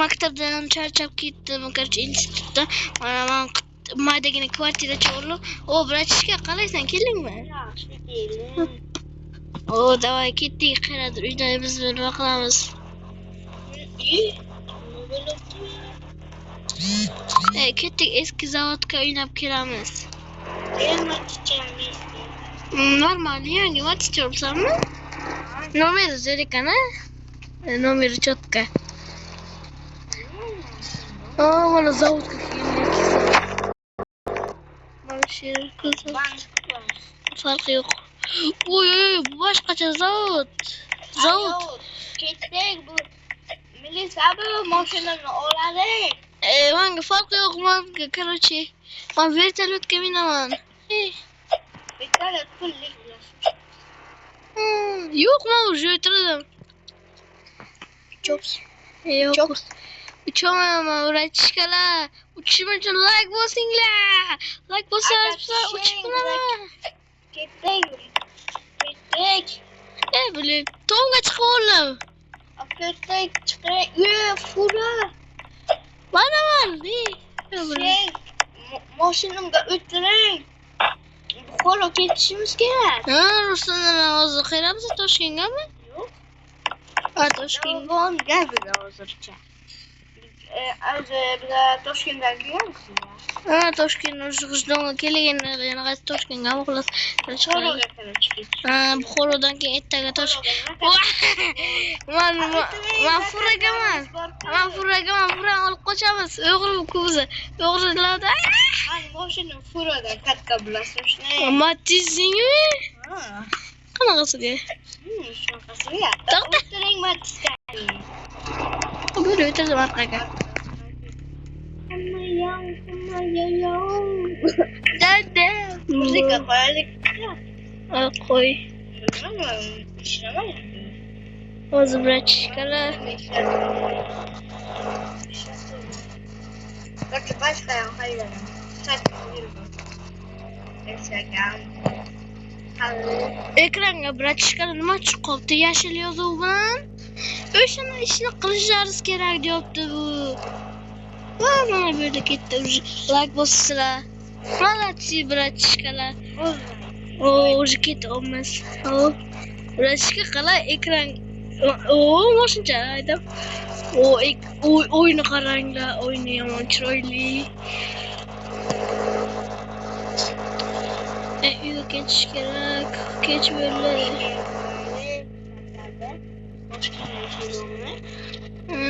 Maktabdan charchab ketdim, короче, institutda. Mana maydagina kvartira chog'irib, "O, bratishka, qalaysan, keldingmi?" Yaxshi keling. "O, davay ketdik, qayerdir uyda biz nima qilamiz?" Ketdik, eski zavodga o'ynab kelamiz. Normal, yangi maticha olsammi? Nomeri zerikana? Nomeri chotka. Mana zavodga keldik. Mana shu farqi yo'q. Oy, bu boshqacha zavod. Ketdik, bu milisa bu mashinani oladi. Manga farqi yo'q, manga, короче, men vertolyotga minaman. Vertolyot pullik bilasizmi? Yo'q, men уже o'tirdim. Yo'q. Uchaman, bratishkalar. Uchishim uchun like bosinglar. Like bosasizlar, uchib qilaman. Ketdik. Bilib, to'nga chiqib oldim. Ketdik, chiqdik. Fura. Mana. Mashinamga o'tiring. Buxoro ketishimiz kerak. Ruslandan hozir qayeramiz? Toshkentgami? Yo'q. Toshkentga biz hozircha. Biz Toshkentdan kelganmizmi? Toshkentga G'ijdonga kelganlar, yana qaysi Toshkentga xolos. Buxorodan keyin ertaga Toshkentga. Men furagaman. Furani olib qochamiz. O'g'ri bizni. O'g'rilarda. Mani mashinam furadan katta bilasizmi? Matizingmi? Qanaqasiga? Shunaqasiga. O'tiring Matizga. Böyle o'tirdim orqaga. Dada. Muzika qo'yaylik. Qo'y. Ishlamayapti. Hozir bratishkalar. Yoki boshqa ham haydagan. Ekranga bratishkalar nima chiqib qoldi? Yashil yozuv bilan o'shani ishni qilishlaringiz kerak deyapti bu. Mana bu yerda ketdi. Like bosinglar. Молодцы, bratishkalar. Уже ketyapmiz. Bratishka qalay ekran. Moshincha haydab. O'yini qaranglar, o'yini yomon chiroyli. Uyga ketish kerak. Kech bo'ldi.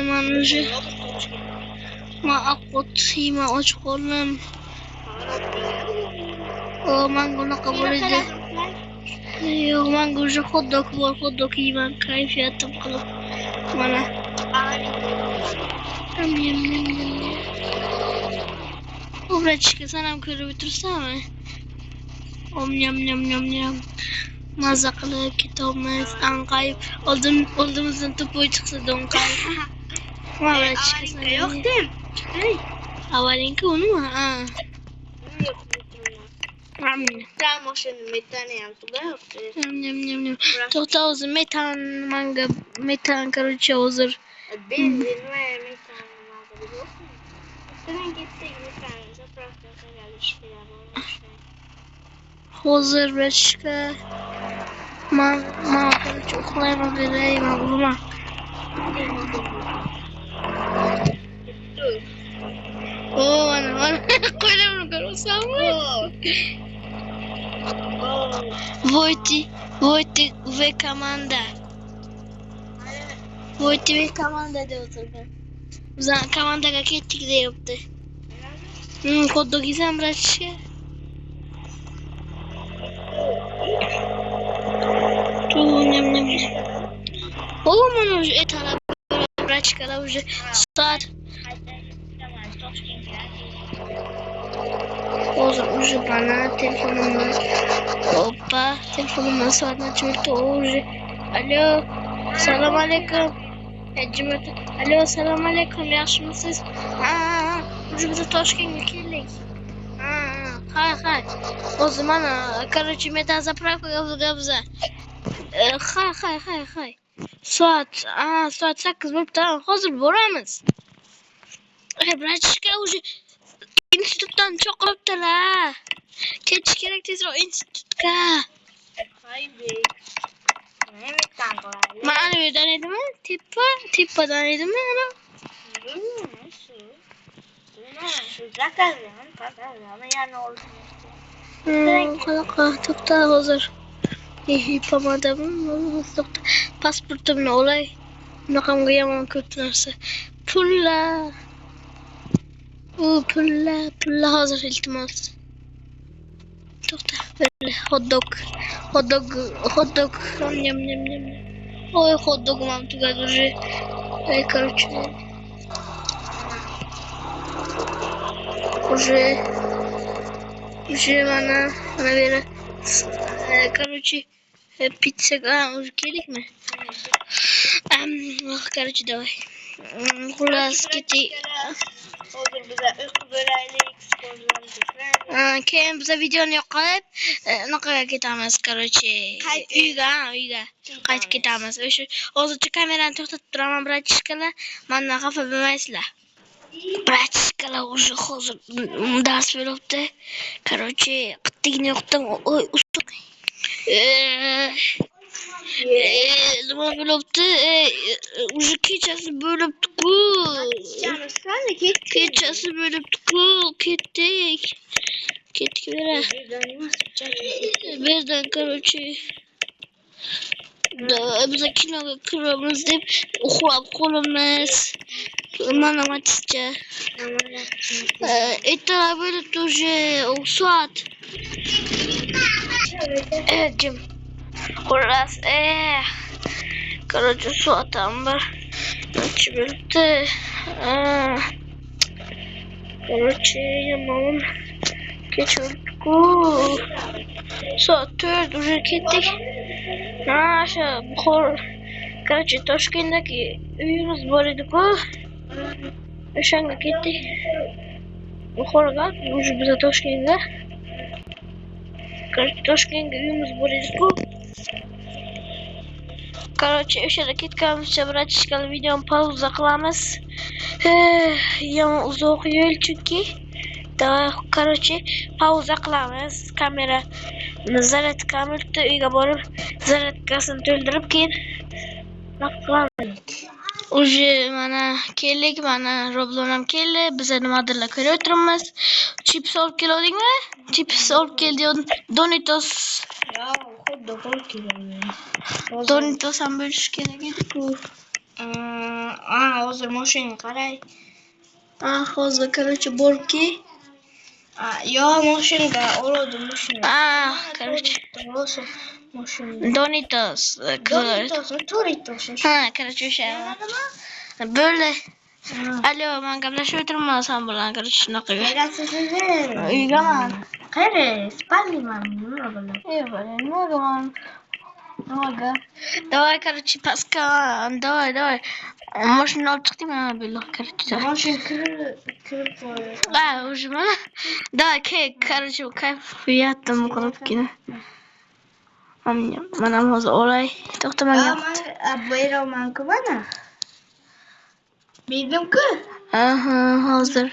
Men уже men och qoldim. Manga unaqa bo'ladi. Yo'q, manga уже hot-dog bor, hot-dog yeyman, kayfiyatim qilib. Mana. Bratishka, sen ham ko'rib o'tirsanmi? Nyam. Maza qilib ketyapmiz. Anqayib, oldimizdan to'poy chiqsa do'nqayib. Bratishka, sen yo'qdim. Avalinka unimi? Mashinani metani ham tugayoqdi. Nyam. To'xta, o'zi manga metan, короче, hozir. Benzin va metan nimadir yo'qmi? O'tiring ketdik metan zapravkaga ishlayapman. Hozir bratishka. Men короче uxlayman, berayman buni. Mana qo'ylarni ko'rsanmi? Vojti ve komanda deb o'tirgan. Bizlar komandaga ketdik deyapti. Hot-dog yeysan bratishka? Nyam. Mana уже etala bratishkalar уже soat. Hozir уже bana telefonimni soatni ochibdi уже. Alo, assalomu alaykum. Alo, assalomu alaykum, yaxshimisiz? Уже biz Toshkentga keldik. Hay. Hozir mana, короче, metan zapravkaga biza. Hay. Soat 8 bo'libdi. Hozir boramiz. Bratishka уже institutdan chaqiribdilar. Ketish kerak tezroq institutga. Haybek. Nima qiladi? Mana bu yerdan edimi? Tepadan edimi? Bilmayman shu zakazdan yana oldim. Qanaqa to'xta hozir. Pomadami? To'xta. Pasportimni olay. Bunaqamga yomon ko'p narsa. Pullar. Pullar hozir iltimos. To'xta. Hot-dog. Nyam. Ой, hot-dog mam tugadi уже. Короче. Уже mana beri. Короче, pizzaga уже kerakmi? Короче, давай. Xullas ketdik. Hozir biza uyqu bo'laylik, Keyin biza videoni yoqib, anaqaga ketamiz, короче. Uyga qaytib ketamiz. O'sha hozircha kamerani to'xtatib turaman, bratishkalar. Mendan xafa bo'lmaysizlar. Bratishkalar уже hozir dars beribdi. Короче, qittigini yoqdim. Oy, usta. Nima bo'libdi? Уже kechasi bo'libdi-ku. Kechasi bo'libdi-ku. Ketdik bera. Birdan, короче, biz kinoga kiramiz deb uxlab qolamiz. Mana matcha. Ertalab bo'libdi уже soat. Jim. Xullas, короче, soatam bir. Necha bo'libdi? Короче, yomon kech bo'libdi-ku. Soat 4 уже ketdik. Shu Buxor, короче, Toshkentdagi uyimiz bor edi-ku. O'shanga ketdik. Buxorga, уже biz Toshkentga. Короче, Toshkentga uyimiz bor edi-ku. Короче, o'shaga ketganimizcha bratishkali videoni pauza qilamiz. Yomon uzoq yo'l chunki. Короче, pauza qilamiz. Kamerani zaryadkam o'tdi. Uyga borib, zaryadkasini to'ldirib keyin qilamiz. Уже mana keldik, mana Roblon ham keldi. Biz nimadirlar ko'rib Chips olib keldingmi? Chips olib keldi. Donitos. hot-dog olib keldim. Donitos ham bo'lish kerak edi-ku. Hozir mashinaga qaray. Hozir короче borki. Yo, mashinada oldim mashina. Короче, mashina. Donitos. Doritos. Короче, o'sha. Bo'ldi. Alo, men gaplashib o'tirman sen bilan, короче, shunaqa. Uygaman. Qayerga? Spalniman, nima bilan? Nimaga? Давай, короче, паска. Давай. Машина olib chiqdingmi? Billah, короче. Mashina kirib qo'y. Уже mana. Давай, короче, kayfiyatdan qilibgina. Mana hozir olay. To'xtamang. Beramanku mana. Bildimku. Hozir.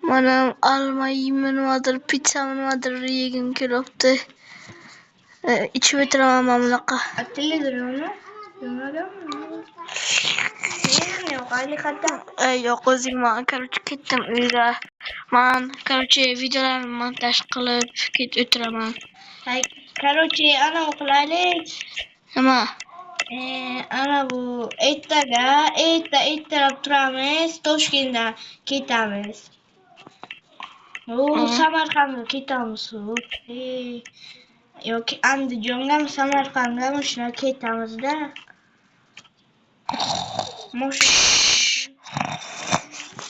Mana alma yeyman, nimadir, pizza nimadir yegim kelibdi. İçib o'tiraman mana bunaqa. Televizormi? Yo'q, o'zing man, короче, ketdim uyga. Men, короче, videolarni montaj qilib ketib o'tiraman. Короче, ana qilaylik. Nima? Ana bu ertalab turamiz, Toshkentdan ketamiz. Samarqandga ketamiz. Yoki Andijongami, Samarqandgami shuna ketamizda.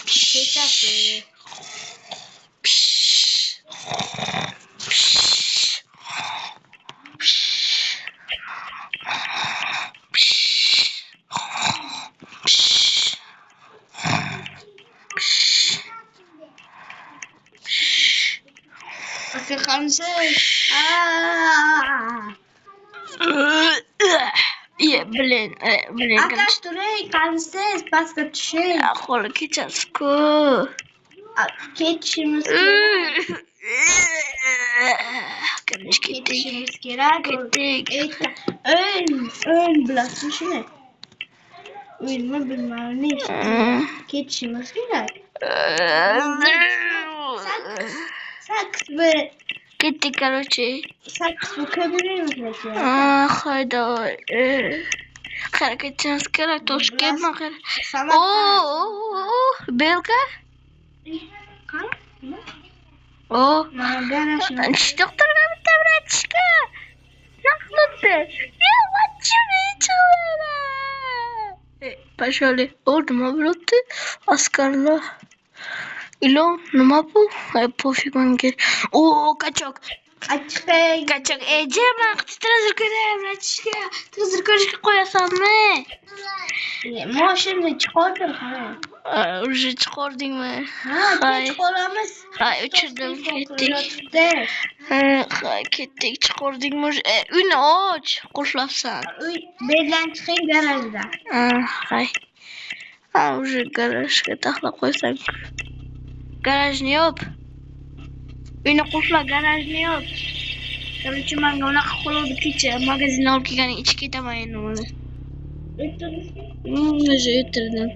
Ketasiz. Hamza. Блин, Akash turing, qanisiz pastga tushing. Aholi kechasiku. Ketishimiz kerak. Ketdik. Ketishimiz kerak. Ketdik. O'yin bilasizmi shuni? O'yinmi bilmayman. Ketishimiz kerak. Sakkiz bir. Ketdik, короче. Sakkiz bu ko'piramiz lekin. Hayda. Hareketimiz kerak. Toshkentman. Belka? Qani? Mana garajni. tish doktoriga bitta vrachka. Naqdda. Я хочу вечера. Пошли. Nima bo'libdi? Askarlar. Ilon, nima bu? Pofik menga. Qachok. Achchiqdek. Qachok. Jema televizor ko'rayapman. Televizor ko'rishga qo'yasanmi? Moshinani chiqardim qani. Уже chiqardingmi? Ha, chiqaramiz. Ha, uchirdim, ketdik. Ketdik, chiqardingmi? Uyni och, qulflabsan. Uy beldan chiqing garajdan. Hay. Уже garajga taxlab qo'ysang. Garajni yop. Uyni qulfla, garajni yop. Короче, menga unaqa qiluvdi kecha. Magazindan olib kelganing ichib ketaman endi uni. Уже o'tirdim.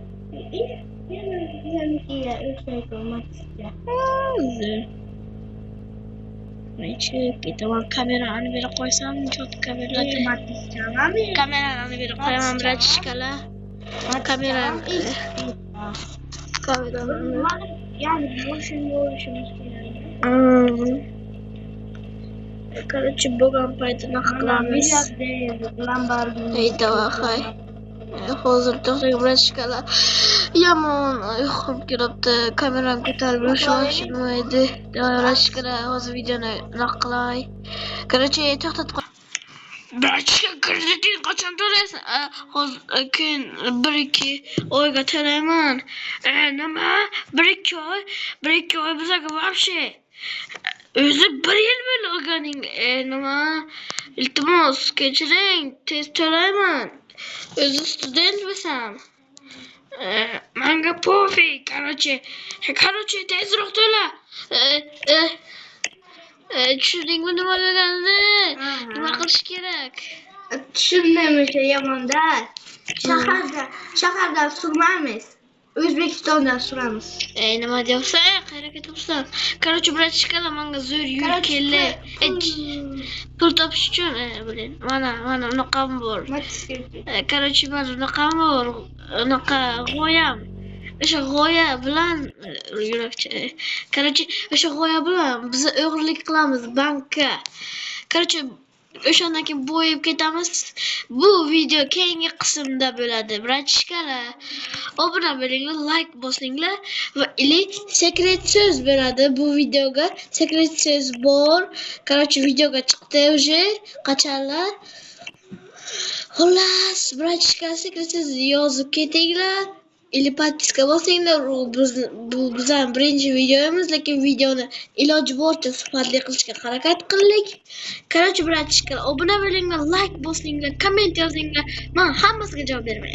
Ketaman, kamerani berib qo'ysam, cho'tib kamerani berib qo'yaman, brachishkalar. Kamerani. Yani boşuna uğraşımız gerekiyor. Короче, bo'lgan paytini qilamiz. Davay. Hozir to'xtang, brachishkalar. Yomon uyqum kelibdi. Kameram ko'tarib yurishmaydi. Brachishkalar, hozir videoni qilay. Короче, to'xtatib qo'y. Brachishka krediting qachon to'laysan? Hozir keyin 1-2 oyga to'layman. Nima? 1-2 oy? 1-2 oy bizga вообще. O'zi 1 yil bo'ldi o'rganing. Nima? Iltimos, kechiring, tez to'layman. O'zi student bo'lsam. Menga pofik, короче, tezroq to'la. Tushundingmi nima bo'lganini? Nima qilish kerak? Tushundim o'sha yomonda. Shahardan surmaymiz. O'zbekistondan suramiz. Nima deyapsan? Qayerga ketyapsan? Короче, brachishkalar, menga zo'r yuk keldi. Pul topish uchun, bilin. Mana unaqam bor. Короче, mana unaqam bor. Unaqa g'oyam. O'sha g'oya bilan yurakcha. Короче, o'sha g'oya bilan biz o'g'irlik qilamiz bankka. Короче, o'shandan keyin bo'yib ketamiz. Bu video keyingi qismda bo'ladi. Brachishkalar, obuna bo'linglar, like bosinglar va sekret so'z bo'ladi bu videoga. Sekret so'z bor. Короче, videoga chiqdi уже qachonlar. Xullas, brachishka sekret so'z yozib ketinglar. Podpiska bosinglar. Bu bizning birinchi videomiz, lekin videoni iloji boricha sifatli qilishga harakat qildik. Короче, brachishkalar, obuna bo'linglar, like bosinglar, komment yozinglar. Men hammasiga javob beraman.